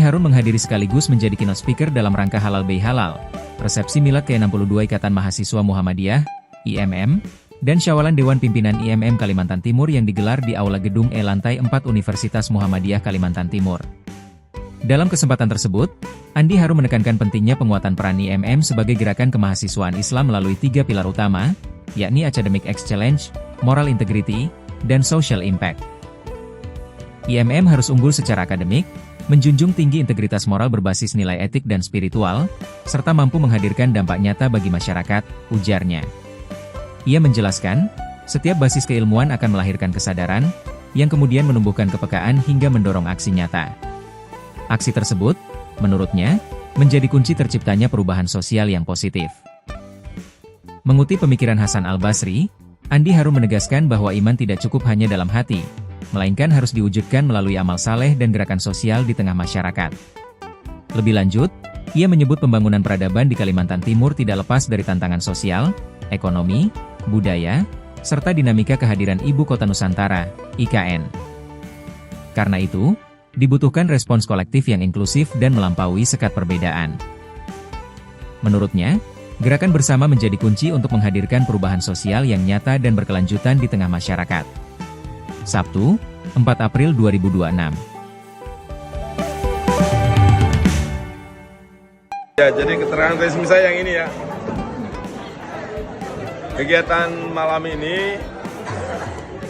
Harun menghadiri sekaligus menjadi keynote speaker dalam rangka Halal Bihalal, resepsi Milad ke-62 Ikatan Mahasiswa Muhammadiyah, IMM, dan Syawalan Dewan Pimpinan IMM Kalimantan Timur yang digelar di Aula Gedung E Lantai 4 Universitas Muhammadiyah Kalimantan Timur. Dalam kesempatan tersebut, Andi Harun menekankan pentingnya penguatan peran IMM sebagai gerakan kemahasiswaan Islam melalui 3 pilar utama, yakni Academic Excellence, Moral Integrity, dan Social Impact. IMM harus unggul secara akademik, menjunjung tinggi integritas moral berbasis nilai etik dan spiritual, serta mampu menghadirkan dampak nyata bagi masyarakat, ujarnya. Ia menjelaskan, setiap basis keilmuan akan melahirkan kesadaran, yang kemudian menumbuhkan kepekaan hingga mendorong aksi nyata. Aksi tersebut, menurutnya, menjadi kunci terciptanya perubahan sosial yang positif. Mengutip pemikiran Hasan Al-Basri, Andi Harun menegaskan bahwa iman tidak cukup hanya dalam hati, melainkan harus diwujudkan melalui amal saleh dan gerakan sosial di tengah masyarakat. Lebih lanjut, ia menyebut pembangunan peradaban di Kalimantan Timur tidak lepas dari tantangan sosial, ekonomi, budaya, serta dinamika kehadiran Ibu Kota Nusantara, IKN. Karena itu, dibutuhkan respons kolektif yang inklusif dan melampaui sekat perbedaan. Menurutnya, gerakan bersama menjadi kunci untuk menghadirkan perubahan sosial yang nyata dan berkelanjutan di tengah masyarakat. Sabtu, 4 April 2026. Ya, jadi keterangan resmi saya yang ini ya. Kegiatan malam ini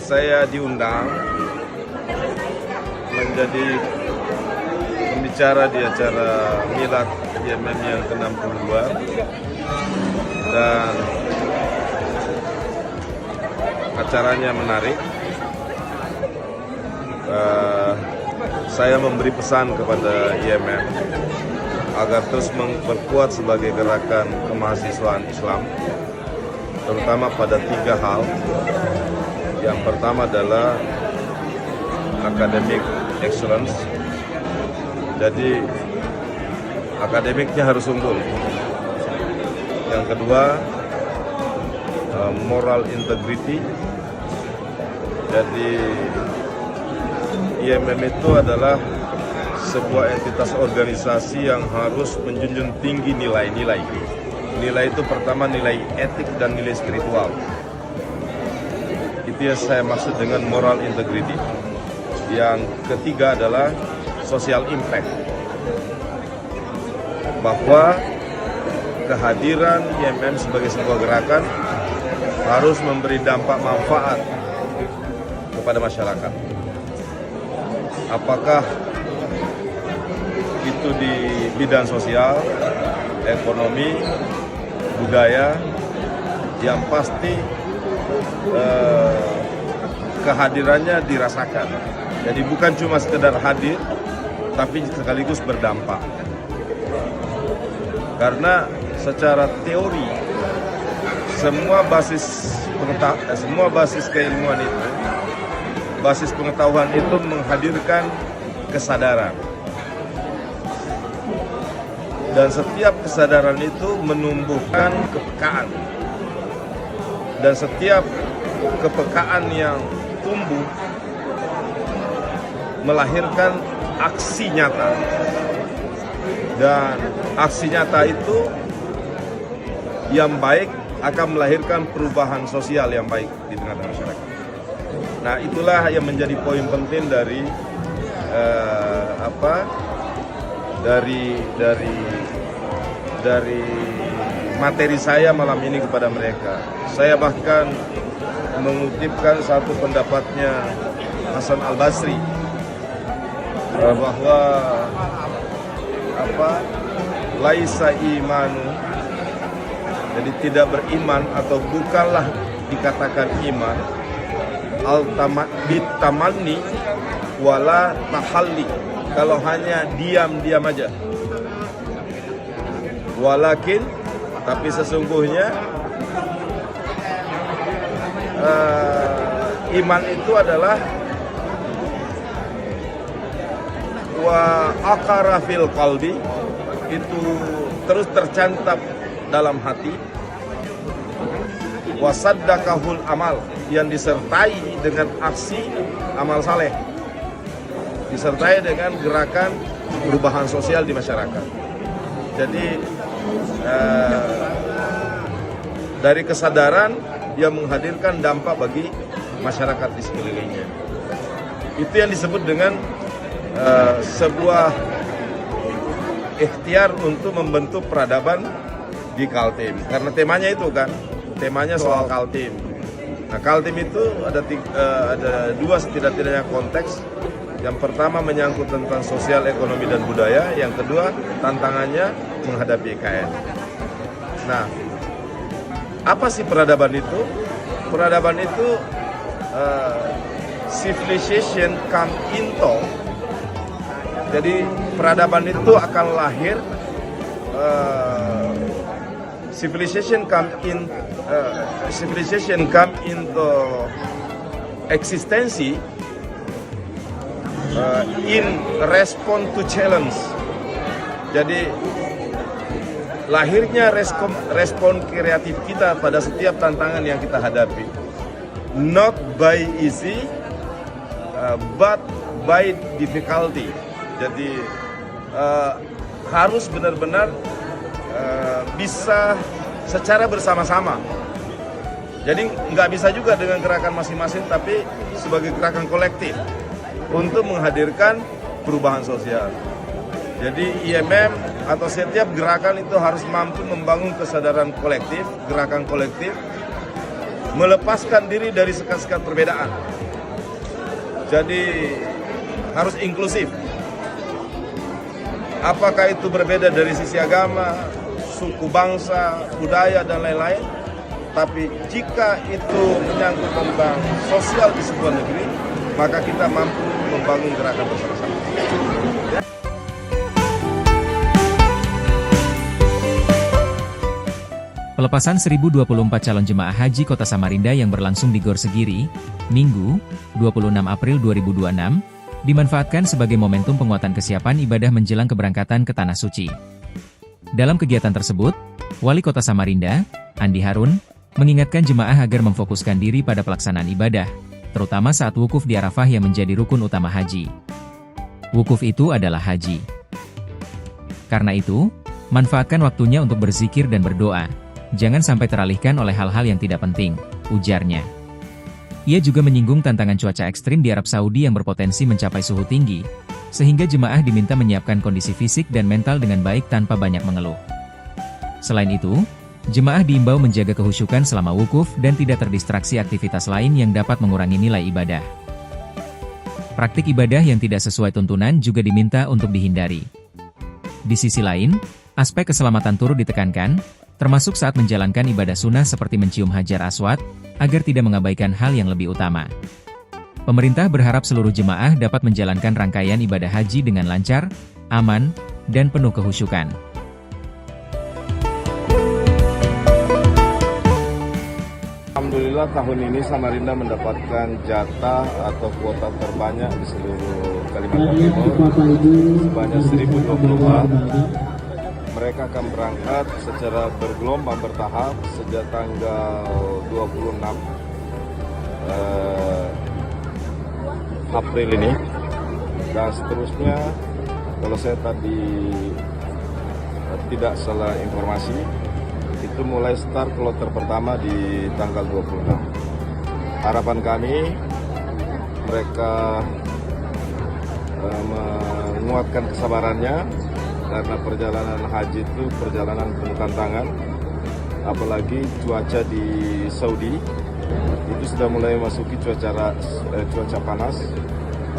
saya diundang menjadi pembicara di acara Milad IMM yang ke-62 dan acaranya menarik. Saya memberi pesan kepada IMM agar terus memperkuat sebagai gerakan kemahasiswaan Islam, terutama pada 3 hal. Yang pertama adalah academic excellence, jadi akademiknya harus unggul. Yang kedua, moral integrity, jadi IMM itu adalah sebuah entitas organisasi yang harus menjunjung tinggi nilai-nilai. Nilai itu pertama nilai etik dan nilai spiritual. Itu yang saya maksud dengan moral integrity. Yang ketiga adalah social impact. Bahwa kehadiran IMM sebagai sebuah gerakan harus memberi dampak manfaat kepada masyarakat. Apakah itu di bidang sosial, ekonomi, budaya, yang pasti kehadirannya dirasakan. Jadi bukan cuma sekedar hadir, tapi sekaligus berdampak. Karena secara teori, semua basis keilmuan itu, basis pengetahuan itu menghadirkan kesadaran. Dan setiap kesadaran itu menumbuhkan kepekaan. Dan setiap kepekaan yang tumbuh melahirkan aksi nyata. Dan aksi nyata itu yang baik akan melahirkan perubahan sosial yang baik di tengah masyarakat. Nah, itulah yang menjadi poin penting dari materi saya malam ini kepada mereka. Saya bahkan mengutipkan satu pendapatnya Hasan Al-Basri bahwa laisa imanu, jadi tidak beriman atau bukanlah dikatakan iman al-tamanni wala tahalli, kalau hanya diam-diam aja. Walakin, tapi sesungguhnya iman itu adalah wa aqara fil qalbi, itu terus tercantap dalam hati. Wa saddaqahul amal, yang disertai dengan aksi amal saleh, disertai dengan gerakan perubahan sosial di masyarakat. Jadi dari kesadaran dia menghadirkan dampak bagi masyarakat di sekelilingnya. Itu yang disebut dengan sebuah ikhtiar untuk membentuk peradaban di Kaltim. Karena temanya itu kan, temanya soal Kaltim. Nah, Kaltim itu ada dua setidak-tidaknya konteks. Yang pertama menyangkut tentang sosial, ekonomi, dan budaya. Yang kedua tantangannya menghadapi IKN. Nah, apa sih peradaban itu? Peradaban itu civilization come into. Jadi peradaban itu akan lahir, civilization come into eksistensi in response to challenge. Jadi lahirnya respon kreatif kita pada setiap tantangan yang kita hadapi, not by easy but by difficulty. Jadi harus benar-benar bisa secara bersama-sama. Jadi nggak bisa juga dengan gerakan masing-masing, tapi sebagai gerakan kolektif untuk menghadirkan perubahan sosial. Jadi IMM atau setiap gerakan itu harus mampu membangun kesadaran kolektif, gerakan kolektif, melepaskan diri dari sekat-sekat perbedaan. Jadi harus inklusif. Apakah itu berbeda dari sisi agama, suku, bangsa, budaya, dan lain-lain. Tapi jika itu menyangkut tentang sosial di sebuah negeri, maka kita mampu membangun gerakan bersama-sama. Pelepasan 1024 calon jemaah haji Kota Samarinda yang berlangsung di Gor Segiri, Minggu, 26 April 2026, dimanfaatkan sebagai momentum penguatan kesiapan ibadah menjelang keberangkatan ke Tanah Suci. Dalam kegiatan tersebut, Wali Kota Samarinda, Andi Harun, mengingatkan jemaah agar memfokuskan diri pada pelaksanaan ibadah, terutama saat wukuf di Arafah yang menjadi rukun utama haji. Wukuf itu adalah haji. Karena itu, manfaatkan waktunya untuk berzikir dan berdoa. Jangan sampai teralihkan oleh hal-hal yang tidak penting, ujarnya. Ia juga menyinggung tantangan cuaca ekstrim di Arab Saudi yang berpotensi mencapai suhu tinggi, sehingga jemaah diminta menyiapkan kondisi fisik dan mental dengan baik tanpa banyak mengeluh. Selain itu, jemaah diimbau menjaga kehusyukan selama wukuf dan tidak terdistraksi aktivitas lain yang dapat mengurangi nilai ibadah. Praktik ibadah yang tidak sesuai tuntunan juga diminta untuk dihindari. Di sisi lain, aspek keselamatan turut ditekankan, termasuk saat menjalankan ibadah sunnah seperti mencium hajar aswad, agar tidak mengabaikan hal yang lebih utama. Pemerintah berharap seluruh jemaah dapat menjalankan rangkaian ibadah haji dengan lancar, aman, dan penuh kehusyukan. Alhamdulillah tahun ini Samarinda mendapatkan jatah atau kuota terbanyak di seluruh Kalimantan Timur, sebanyak 1024. Mereka akan berangkat secara bergelombang bertahap sejak tanggal 26 April ini, dan seterusnya. Kalau saya tadi tidak salah informasi, itu mulai start kloter pertama di tanggal 26. Harapan kami mereka menguatkan kesabarannya, karena perjalanan haji itu perjalanan penuh tantangan, apalagi cuaca di Saudi itu sudah mulai memasuki cuaca panas,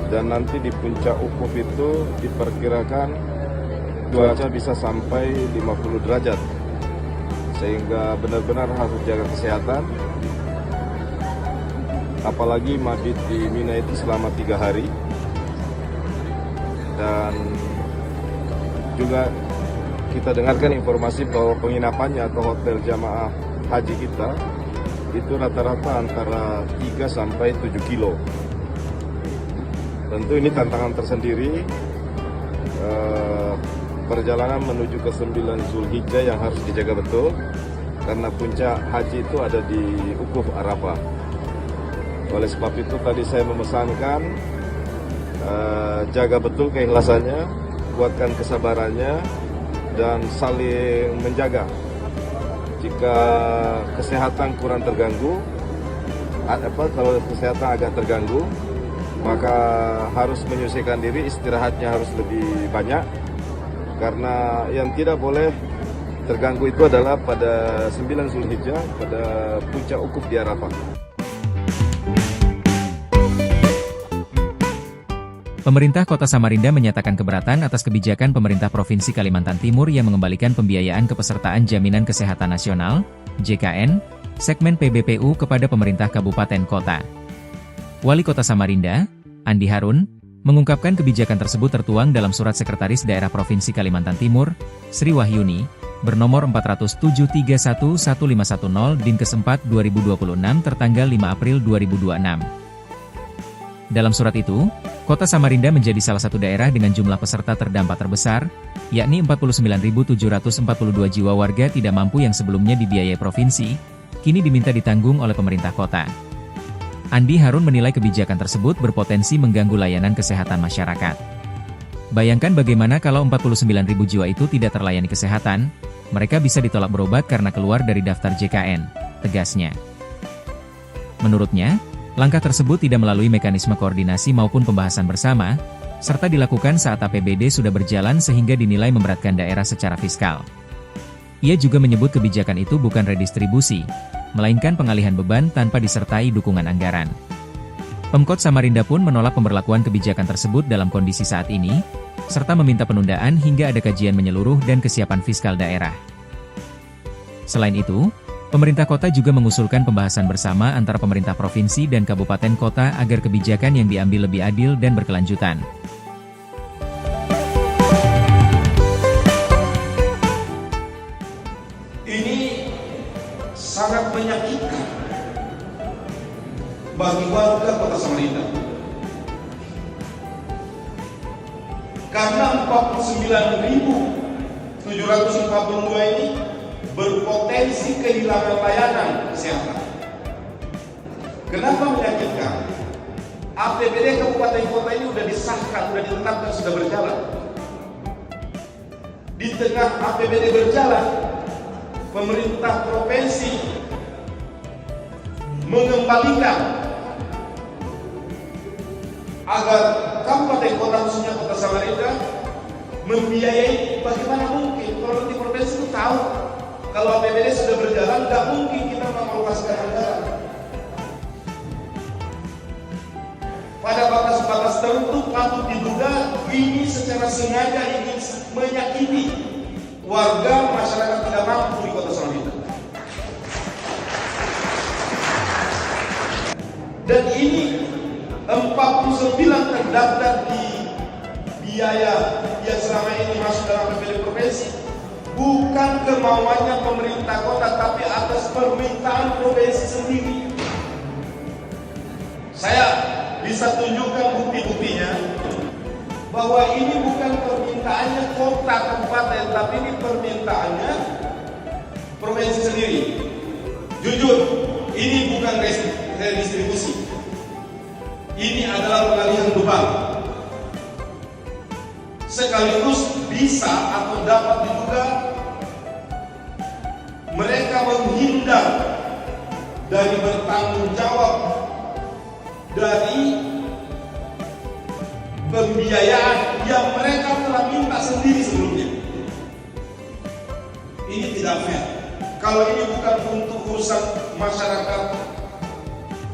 dan nanti di puncak wukuf itu diperkirakan cuaca bisa sampai 50 derajat, sehingga benar-benar harus jaga kesehatan, apalagi mabit di Mina itu selama 3 hari, dan juga kita dengarkan informasi bahwa penginapannya atau hotel jamaah haji kita itu rata-rata antara 3 sampai 7 kilo. Tentu ini tantangan tersendiri, perjalanan menuju ke 9 Zulhijjah yang harus dijaga betul, karena puncak haji itu ada di wukuf Arafah. Oleh sebab itu tadi saya memesankan jaga betul keikhlasannya, kuatkan kesabarannya dan saling menjaga. Jika kesehatan kurang terganggu, kalau kesehatan agak terganggu, maka harus menyesuaikan diri, istirahatnya harus lebih banyak. Karena yang tidak boleh terganggu itu adalah pada 9 Zulhijjah, pada puncak ukuf di Arafah. Pemerintah Kota Samarinda menyatakan keberatan atas kebijakan pemerintah Provinsi Kalimantan Timur yang mengembalikan pembiayaan kepesertaan Jaminan Kesehatan Nasional, JKN, segmen PBPU kepada pemerintah kabupaten kota. Wali Kota Samarinda, Andi Harun, mengungkapkan kebijakan tersebut tertuang dalam Surat Sekretaris Daerah Provinsi Kalimantan Timur, Sri Wahyuni, bernomor 407311510 Din ke-4 2026 tertanggal 5 April 2026. Dalam surat itu, Kota Samarinda menjadi salah satu daerah dengan jumlah peserta terdampak terbesar, yakni 49.742 jiwa warga tidak mampu yang sebelumnya dibiayai provinsi, kini diminta ditanggung oleh pemerintah kota. Andi Harun menilai kebijakan tersebut berpotensi mengganggu layanan kesehatan masyarakat. Bayangkan bagaimana kalau 49.000 jiwa itu tidak terlayani kesehatan, mereka bisa ditolak berobat karena keluar dari daftar JKN, tegasnya. Menurutnya, langkah tersebut tidak melalui mekanisme koordinasi maupun pembahasan bersama, serta dilakukan saat APBD sudah berjalan sehingga dinilai memberatkan daerah secara fiskal. Ia juga menyebut kebijakan itu bukan redistribusi, melainkan pengalihan beban tanpa disertai dukungan anggaran. Pemkot Samarinda pun menolak pemberlakuan kebijakan tersebut dalam kondisi saat ini, serta meminta penundaan hingga ada kajian menyeluruh dan kesiapan fiskal daerah. Selain itu, pemerintah kota juga mengusulkan pembahasan bersama antara pemerintah provinsi dan kabupaten kota agar kebijakan yang diambil lebih adil dan berkelanjutan. Ini sangat menyakitkan bagi warga Kota Samarinda. Karena 49.742 ini berpotensi kehilangan layanan kesehatan. Kenapa menyakitkan? APBD kabupaten kota ini sudah disahkan, sudah ditetapkan, sudah berjalan. Di tengah APBD berjalan, pemerintah provinsi mengembalikan agar kabupaten kota, khususnya Kota Samarinda, membiayai. Bagaimana mungkin kalau nanti provinsi itu tahu kalau APBD sudah berjalan, nggak mungkin kita mengalokasikan anggaran. Pada batas-batas tertentu patut diduga ini secara sengaja ingin menyakiti warga masyarakat tidak mampu di Kota Samarinda. Dan ini 49 terdaftar di biaya yang selama ini masuk dalam APBD provinsi, bukan kemauannya pemerintah kota, tapi atas permintaan provinsi sendiri. Saya bisa tunjukkan bukti-buktinya bahwa ini bukan permintaannya kota kabupaten, tapi ini permintaannya provinsi sendiri. Jujur, ini bukan redistribusi. Ini adalah pengalihan beban. Sekaligus bisa atau dapat diduga mereka menghindar dari bertanggung jawab dari pembiayaan yang mereka telah minta sendiri sebelumnya. Ini tidak fair. Kalau ini bukan untuk urusan masyarakat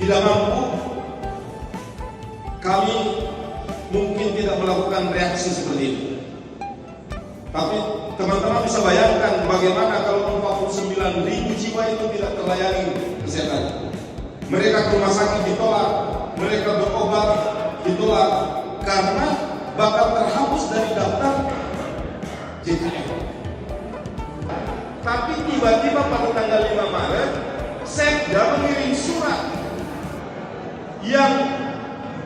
tidak mampu, kami mungkin tidak melakukan reaksi seperti itu. Tapi teman-teman bisa bayangkan bagaimana kalau 49.000 jiwa itu tidak terlayani kesehatan. Mereka ke rumah sakit ditolak, mereka berobat ditolak, karena bakal terhapus dari daftar JKN. Tapi tiba-tiba pada tanggal 5 Maret, Sekda mengirim surat yang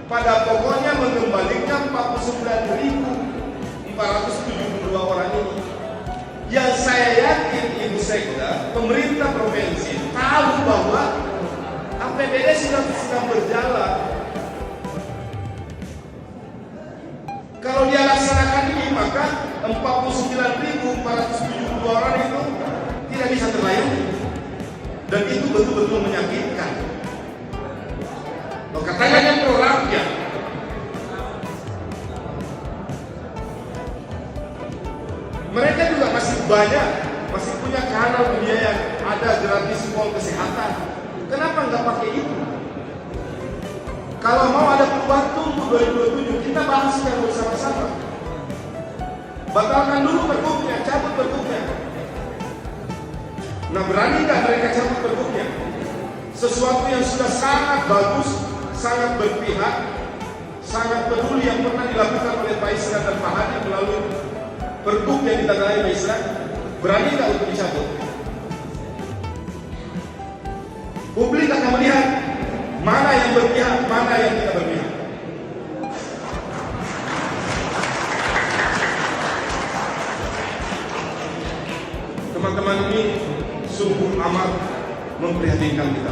pada pokoknya mengembalikan 49.472 orang ini. Yang saya yakin Ibu Sekda, pemerintah provinsi tahu bahwa APBD sedang berjalan. Kalau dia laksanakan ini maka 49.472 orang itu tidak bisa terlayani. Dan itu betul-betul menyakitkan. Katanya pro rakyat. Mereka juga masih banyak, masih punya kanal pembiayaan, ada gratis pol kesehatan. Kenapa nggak pakai itu? Kalau mau ada perubahan untuk 2027, kita bahaskan bersama-sama. Batalkan dulu pergubnya, cabut pergubnya. Nah, berani nggak mereka cabut pergubnya? Sesuatu yang sudah sangat bagus, sangat berpihak, sangat peduli yang pernah dilakukan oleh Pak Isra dan Pak Hadi melalui pergub yang ditandai Pak Isra, berani nggak untuk dicabut? Publik akan melihat mana yang berpihak, mana yang tidak berpihak. Teman-teman, ini sungguh amat memprihatinkan kita.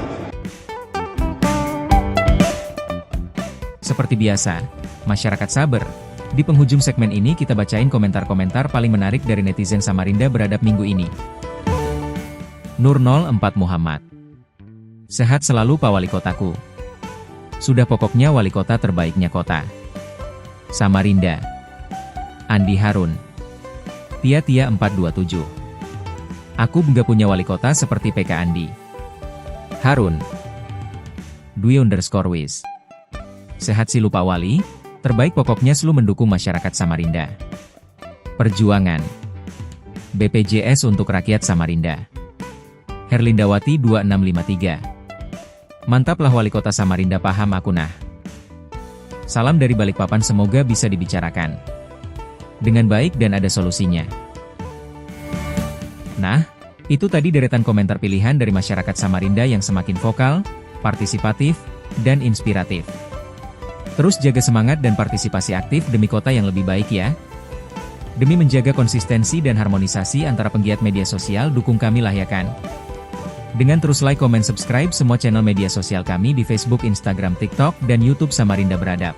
Seperti biasa, masyarakat sabar. Di penghujung segmen ini kita bacain komentar-komentar paling menarik dari netizen Samarinda beradab minggu ini. Nur 04 Muhammad. Sehat selalu Pak Wali Kotaku. Sudah pokoknya wali kota terbaiknya kota Samarinda. Andi Harun. Tia 427. Aku bangga punya wali kota seperti PK Andi Harun. Dwi_wis. Sehat sih lupa wali, terbaik pokoknya selalu mendukung masyarakat Samarinda. Perjuangan. BPJS untuk rakyat Samarinda. Herlindawati 2653. Mantaplah wali kota Samarinda, paham aku nah. Salam dari Balikpapan, semoga bisa dibicarakan dengan baik dan ada solusinya. Nah, itu tadi deretan komentar pilihan dari masyarakat Samarinda yang semakin vokal, partisipatif, dan inspiratif. Terus jaga semangat dan partisipasi aktif demi kota yang lebih baik ya. Demi menjaga konsistensi dan harmonisasi antara penggiat media sosial, dukung kami lah ya kan. Dengan terus like, komen, subscribe semua channel media sosial kami di Facebook, Instagram, TikTok, dan YouTube Samarinda Beradab.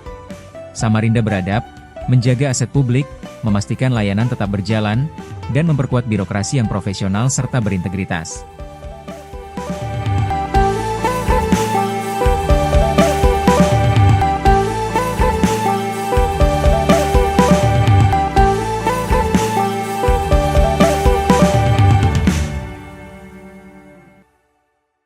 Samarinda Beradab, menjaga aset publik, memastikan layanan tetap berjalan, dan memperkuat birokrasi yang profesional serta berintegritas.